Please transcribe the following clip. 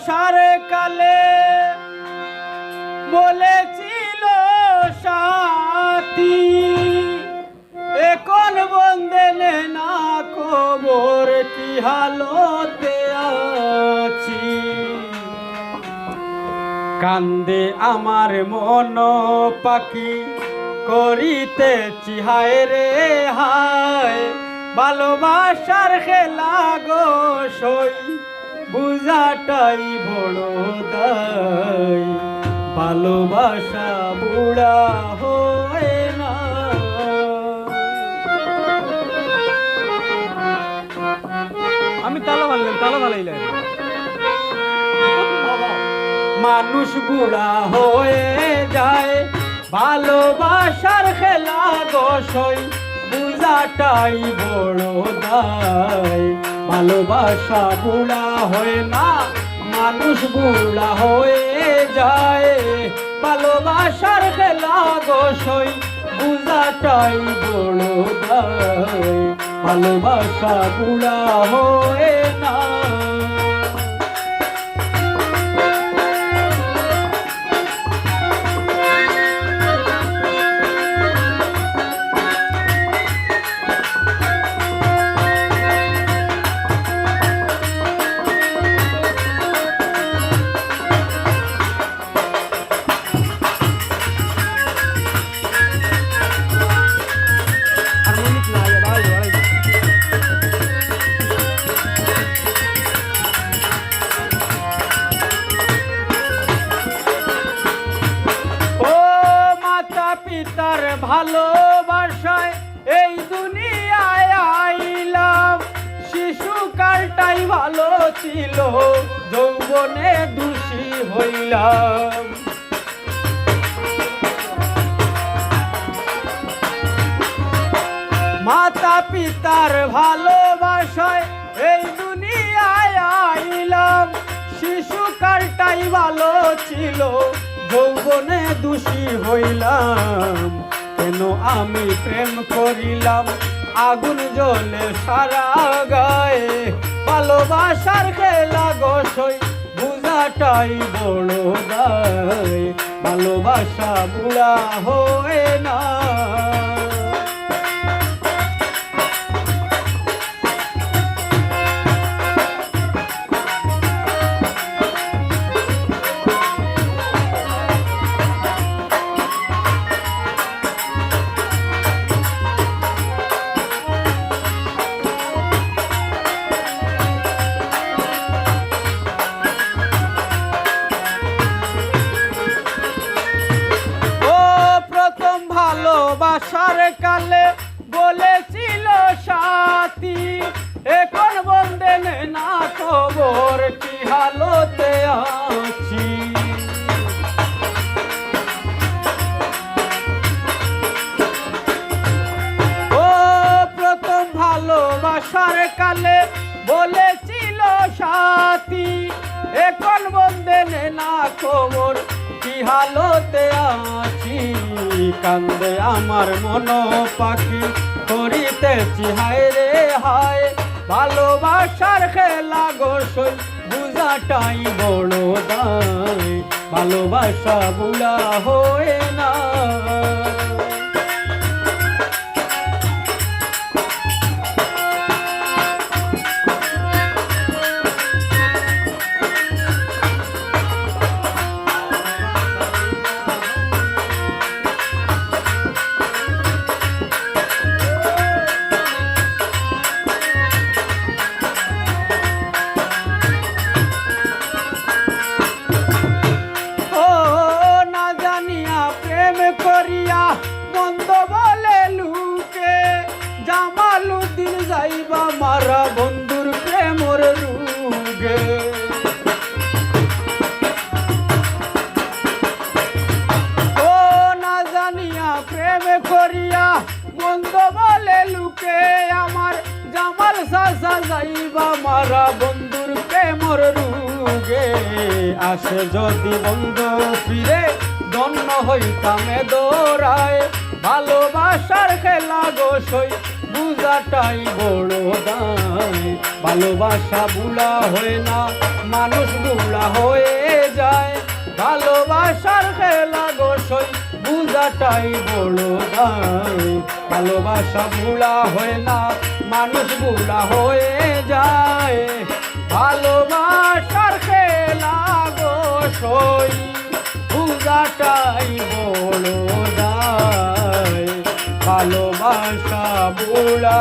ভালোবাসার কালে বলেছিল সাথী, এখন বন্দে না খবর কি হালতে আছি। কান্দে আমার মন পাখি করিতেছি হায় রে হায়, ভালোবাসার খেলা গো সই বুঝাটাই বড় দায়, ভালোবাসা বুড়া হয় না। আমি তালা মারলাম, তালা মারাইলাম। মানুষ বুড়া হয়ে যায়, ভালোবাসার খেলা গসই বুঝাটাই বড় দায়, ভালোবাসা বুড়া হয় না, মানুষ বুড়া হয়ে যায়, ভালোবাসার খেলা গসই বুঝাটাই বড় দায়, ভালোবাসা বুড়া হয় না। পিতার ভালোবাসায় এই দুনিয়ায় আইলাম, শিশুকালটাই ভালো ছিল, যৌবনে দোষী হইলাম। মাতা পিতার ভালোবাসায় এই দুনিয়ায় আইলাম, শিশুকালটাই ভালো ছিল, যৌবনে দোষী হইলাম। কেন আমি প্রেম করিলাম আগুন জ্বলে সারা গায়ে, ভালোবাসার খেলা গসই বুঝাটাই বড় দায়, ভালোবাসা বুড়া হয় না। ভালোবাসার কালে বলেছিল সাথী, এখন বন্দে না খবর কি হালতে আছি। ও প্রথম ভালোবাসার কালে বলেছিল সাথী, এখন বন্দে না খবর কি হালতে আছি। কান্দে আমার মন পাখি করিতেছি হায় রে হায়, ভালোবাসার খেলা গোসই বুঝাটাই বড় দায়, ভালোবাসা বুড়া হয় না। করিয়া মন্দ বলে লুকে, জামালুদ্দিন যাইবা মারা বন্ধুর প্রেমর রুগে। ও না জানিয়া প্রেম করিয়া মন্দ বলে লুকে, আমার জামাল সাসা যাইবা মারা বন্ধুর প্রেমর রুগে। আসে যদি বন্ধু ফিরে ধন্য হইতামে দৌড়ায়, ভালোবাসার খেলা গোসই বুঝাটাই বড় দায় ভালোবাসা বুড়া হয় না মানুষ বুড়া হয়ে যায় ভালোবাসার খেলা গোসই বুঝাটাই বড় দায় ভালোবাসা বুড়া হয় না মানুষ বুড়া হয়ে যায় ভালোবাসার খেলা গোসই বুঝাটাই বড় দায় ভালোবাসা বুড়া